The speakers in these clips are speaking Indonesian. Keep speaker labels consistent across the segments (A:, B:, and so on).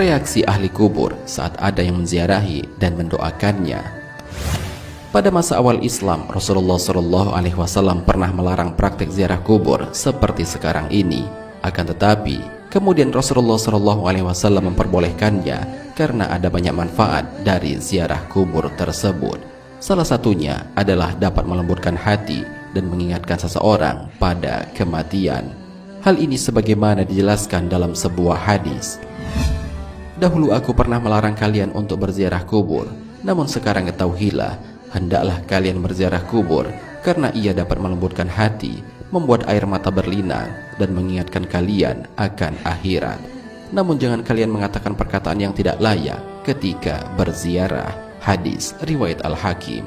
A: Reaksi ahli kubur saat ada yang menziarahi dan mendoakannya. Pada masa awal Islam, Rasulullah SAW pernah melarang praktik ziarah kubur seperti sekarang ini. Akan tetapi, kemudian Rasulullah SAW memperbolehkannya karena ada banyak manfaat dari ziarah kubur tersebut. Salah satunya adalah dapat melembutkan hati dan mengingatkan seseorang pada kematian. Hal ini sebagaimana dijelaskan dalam sebuah hadis. Dahulu aku pernah melarang kalian untuk berziarah kubur, namun sekarang ketahuilah, hendaklah kalian berziarah kubur karena ia dapat melembutkan hati, membuat air mata berlinang, dan mengingatkan kalian akan akhirat. Namun jangan kalian mengatakan perkataan yang tidak layak ketika berziarah. Hadis riwayat Al-Hakim.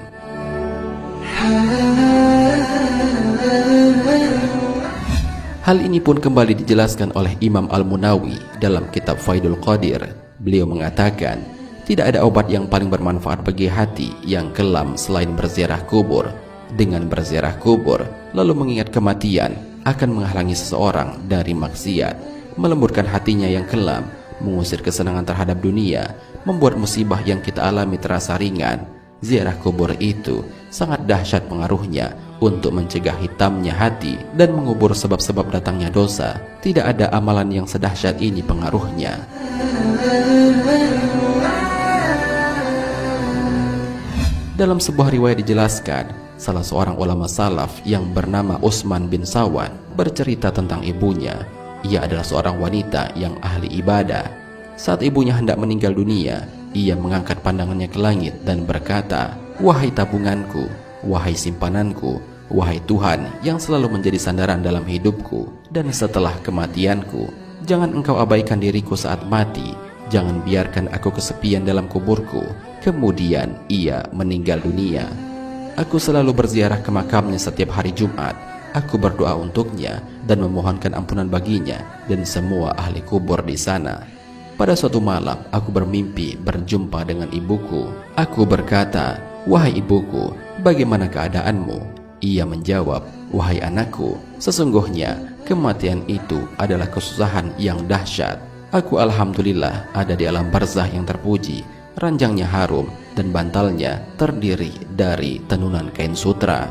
A: Hal ini pun kembali dijelaskan oleh Imam Al-Munawi dalam kitab Faidul Qadir. Beliau mengatakan, tidak ada obat yang paling bermanfaat bagi hati yang kelam selain berziarah kubur. Dengan berziarah kubur, lalu mengingat kematian, akan menghalangi seseorang dari maksiat, melembutkan hatinya yang kelam, mengusir kesenangan terhadap dunia, membuat musibah yang kita alami terasa ringan. Ziarah kubur itu sangat dahsyat pengaruhnya untuk mencegah hitamnya hati dan mengubur sebab-sebab datangnya dosa. Tidak ada amalan yang sedahsyat ini pengaruhnya. Dalam sebuah riwayat dijelaskan, salah seorang ulama salaf yang bernama Utsman bin Sawan bercerita tentang ibunya. Ia adalah seorang wanita yang ahli ibadah. Saat ibunya hendak meninggal dunia, ia mengangkat pandangannya ke langit dan berkata, "Wahai tabunganku, wahai simpananku, wahai Tuhan yang selalu menjadi sandaran dalam hidupku dan setelah kematianku, jangan engkau abaikan diriku saat mati, jangan biarkan aku kesepian dalam kuburku." Kemudian ia meninggal dunia. Aku selalu berziarah ke makamnya setiap hari Jumat. Aku berdoa untuknya dan memohonkan ampunan baginya dan semua ahli kubur di sana. Pada suatu malam, aku bermimpi berjumpa dengan ibuku. Aku berkata, "Wahai ibuku, bagaimana keadaanmu?" Ia menjawab, "Wahai anakku, sesungguhnya kematian itu adalah kesusahan yang dahsyat. Aku alhamdulillah ada di alam barzah yang terpuji. Ranjangnya harum dan bantalnya terdiri dari tenunan kain sutra."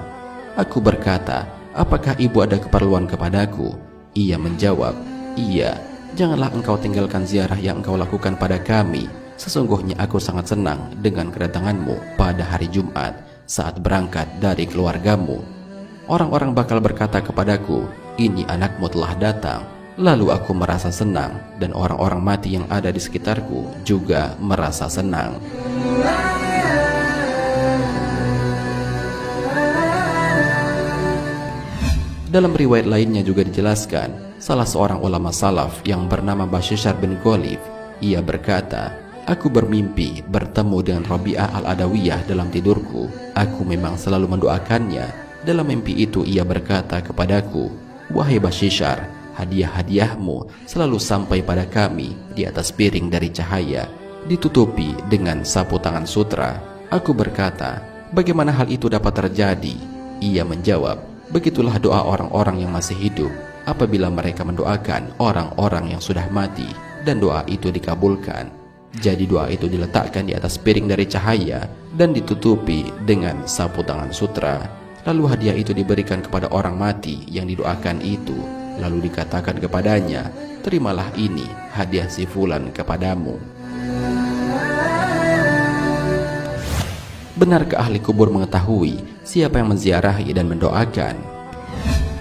A: Aku berkata, "Apakah ibu ada keperluan kepadaku?" Ia menjawab, "Iya. Janganlah engkau tinggalkan ziarah yang engkau lakukan pada kami. Sesungguhnya aku sangat senang dengan kedatanganmu pada hari Jumat saat berangkat dari keluargamu. Orang-orang bakal berkata kepadaku, 'Ini anakmu telah datang.' Lalu aku merasa senang dan orang-orang mati yang ada di sekitarku juga merasa senang." Dalam riwayat lainnya juga dijelaskan, salah seorang ulama salaf yang bernama Bashishar bin Ghalib, ia berkata, "Aku bermimpi bertemu dengan Rabi'ah al-Adawiyah dalam tidurku. Aku memang selalu mendoakannya. Dalam mimpi itu ia berkata kepadaku, 'Wahai Bashishar, hadiah-hadiahmu selalu sampai pada kami di atas piring dari cahaya, ditutupi dengan sapu tangan sutra.' Aku berkata, 'Bagaimana hal itu dapat terjadi?' Ia menjawab, 'Begitulah doa orang-orang yang masih hidup apabila mereka mendoakan orang-orang yang sudah mati dan doa itu dikabulkan. Jadi doa itu diletakkan di atas piring dari cahaya dan ditutupi dengan sapu tangan sutra. Lalu hadiah itu diberikan kepada orang mati yang didoakan itu. Lalu dikatakan kepadanya, 'Terimalah ini hadiah si fulan kepadamu.'" Benarkah ahli kubur mengetahui siapa yang menziarahi dan mendoakan?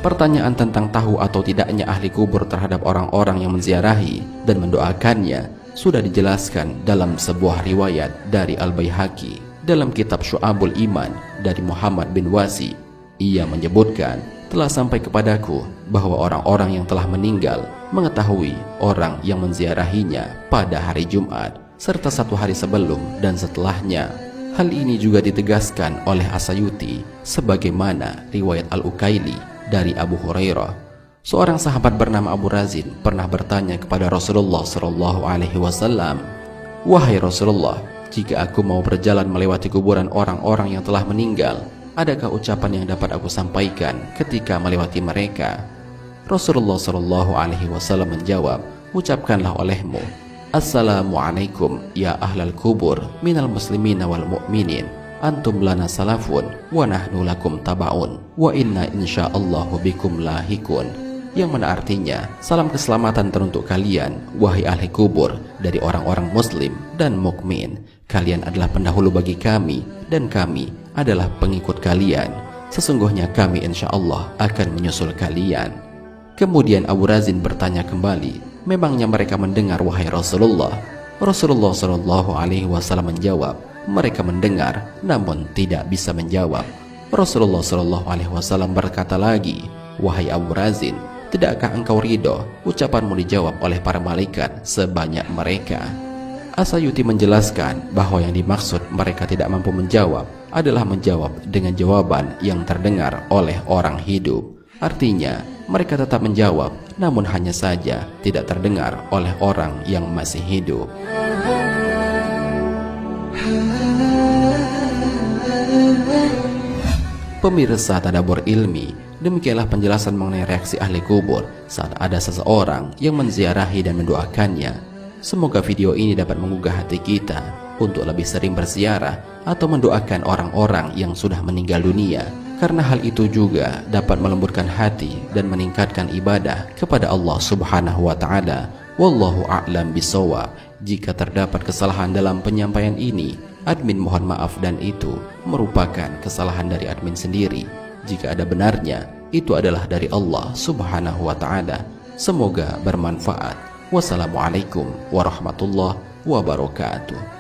A: Pertanyaan tentang tahu atau tidaknya ahli kubur terhadap orang-orang yang menziarahi dan mendoakannya sudah dijelaskan dalam sebuah riwayat dari Al-Baihaqi dalam kitab Syu'abul Iman dari Muhammad bin Wasi. Ia menyebutkan, "Telah sampai kepadaku bahwa orang-orang yang telah meninggal mengetahui orang yang menziarahinya pada hari Jumat serta satu hari sebelum dan setelahnya." Hal ini juga ditegaskan oleh As-Sayuti sebagaimana riwayat Al-Ukaili dari Abu Hurairah. Seorang sahabat bernama Abu Razin pernah bertanya kepada Rasulullah SAW, "Wahai Rasulullah, jika aku mau berjalan melewati kuburan orang-orang yang telah meninggal, adakah ucapan yang dapat aku sampaikan ketika melewati mereka?" Rasulullah SAW menjawab, "Ucapkanlah olehmu, Assalamualaikum ya ahlal kubur minal muslimina wal mu'minin, antum lana salafun wa nahnu lakum tabaun wa inna insyaallahu bikum lahikun, yang mana artinya salam keselamatan teruntuk kalian wahai ahli kubur dari orang-orang muslim dan mukmin. Kalian adalah pendahulu bagi kami dan kami adalah pengikut kalian. Sesungguhnya kami insyaallah akan menyusul kalian. Kemudian Abu Razin bertanya kembali, memangnya mereka mendengar wahai Rasulullah? Rasulullah Shallallahu Alaihi Wasallam menjawab, mereka mendengar namun tidak bisa menjawab. Rasulullah Shallallahu Alaihi Wasallam berkata lagi, wahai Abu Razin, tidakkah engkau ridho ucapanmu dijawab oleh para malaikat sebanyak mereka? As-Sayuti menjelaskan bahwa yang dimaksud mereka tidak mampu menjawab adalah menjawab dengan jawaban yang terdengar oleh orang hidup. Artinya mereka tetap menjawab, namun hanya saja tidak terdengar oleh orang yang masih hidup. Pemirsa Tadabbur Ilmi, demikianlah penjelasan mengenai reaksi ahli kubur saat ada seseorang yang menziarahi dan mendoakannya. Semoga video ini dapat menggugah hati kita untuk lebih sering berziarah atau mendoakan orang-orang yang sudah meninggal dunia, karena hal itu juga dapat melembutkan hati dan meningkatkan ibadah kepada Allah Subhanahu wa Ta'ala. Wallahu a'lam bishawab. Jika terdapat kesalahan dalam penyampaian ini, admin mohon maaf, dan itu merupakan kesalahan dari admin sendiri. Jika ada benarnya, itu adalah dari Allah Subhanahu wa Ta'ala. Semoga bermanfaat. Wassalamualaikum warahmatullahi wabarakatuh.